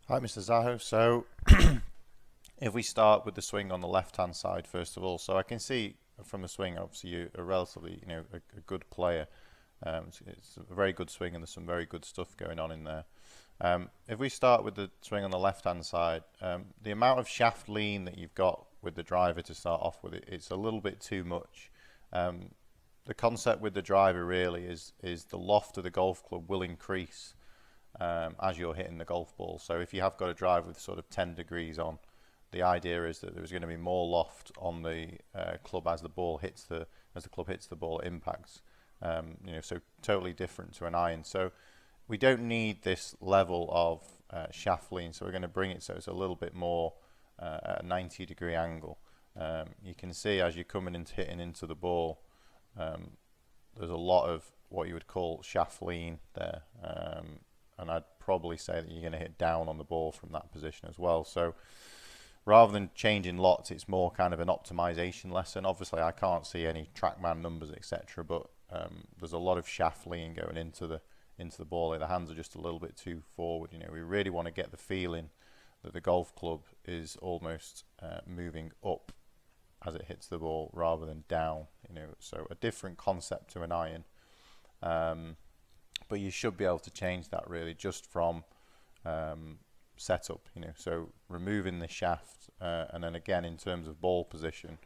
Hi, Mr. Zaho. So, if we start with the swing on the left-hand side first of all, so I can see from the swing, obviously you're a relatively, a good player. It's a very good swing, and there's some very good stuff going on in there. If we start with the swing on the left-hand side, the amount of shaft lean that you've got with the driver to start off with, it's a little bit too much. Um, the concept with the driver really is the loft of the golf club will increase as you're hitting the golf ball. So if you have got a drive with sort of 10 degrees on, the idea is that there's going to be more loft on the club as the club hits the ball, it impacts. So totally different to an iron. So we don't need this level of shaft lean, so we're going to bring it so it's a little bit more at a 90-degree angle. You can see as you're coming and hitting into the ball, there's a lot of what you would call shaft lean there. And I'd probably say that you're going to hit down on the ball from that position as well. So rather than changing lots, it's more kind of an optimization lesson. Obviously, I can't see any TrackMan numbers, etc., but there's a lot of shaft lean going into the ball. The hands are just a little bit too forward. We really want to get the feeling that the golf club is almost moving up as it hits the ball rather than down. So a different concept to an iron. But you should be able to change that really just from setup, so removing the shaft, and then again in terms of ball position,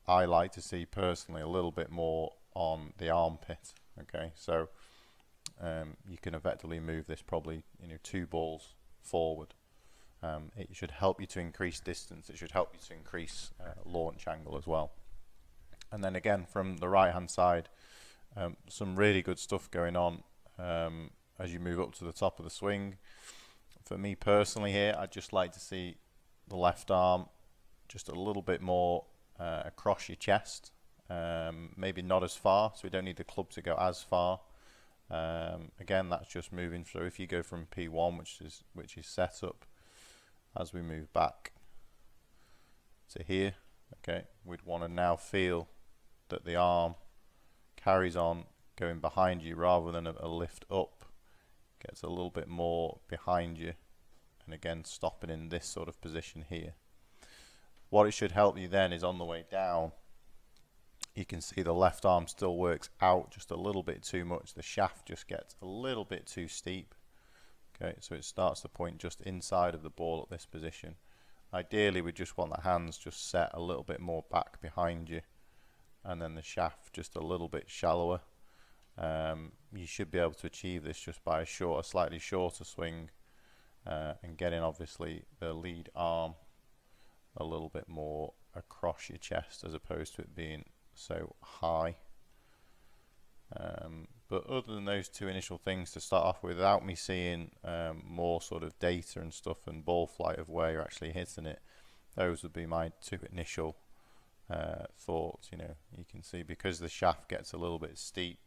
I like to see personally a little bit more on the armpit. Okay, so you can effectively move this probably 2 balls forward. It should help you to increase distance. It should help you to increase launch angle as well. And then again from the right hand side, some really good stuff going on as you move up to the top of the swing. For me personally here, I'd just like to see the left arm just a little bit more across your chest, maybe not as far, so we don't need the club to go as far. Again, that's just moving through. If you go from P1, which is set up, as we move back to here, okay, we'd want to now feel that the arm carries on going behind you rather than a lift up, gets a little bit more behind you, and again stopping in this sort of position here. What it should help you then is on the way down, you can see the left arm still works out just a little bit too much. The shaft just gets a little bit too steep. Okay, so it starts to point just inside of the ball at this position. Ideally we just want the hands just set a little bit more back behind you, and then the shaft just a little bit shallower. You should be able to achieve this just by a slightly shorter swing, and getting obviously the lead arm a little bit more across your chest as opposed to it being so high. But other than those two initial things to start off with, without me seeing more sort of data and stuff and ball flight of where you're actually hitting it, those would be my two initial thoughts. You can see because the shaft gets a little bit steep,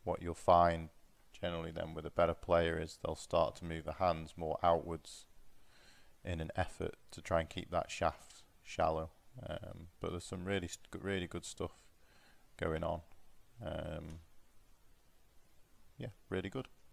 what you'll find generally then with a better player is they'll start to move the hands more outwards in an effort to try and keep that shaft shallow. But there's some really good stuff going on. Yeah, really good.